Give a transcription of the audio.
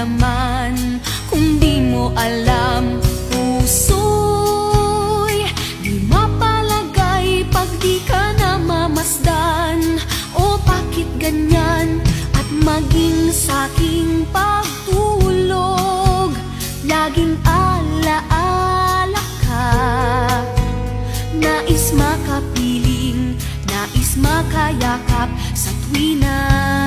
laman. Kung di mo alam, puso'y di mapalagay pag di ka namamasdan. O bakit ganyan? At maging sa'king pagtulog, laging alaala ka. Nais makapiling, nais makayakap sa tuwi na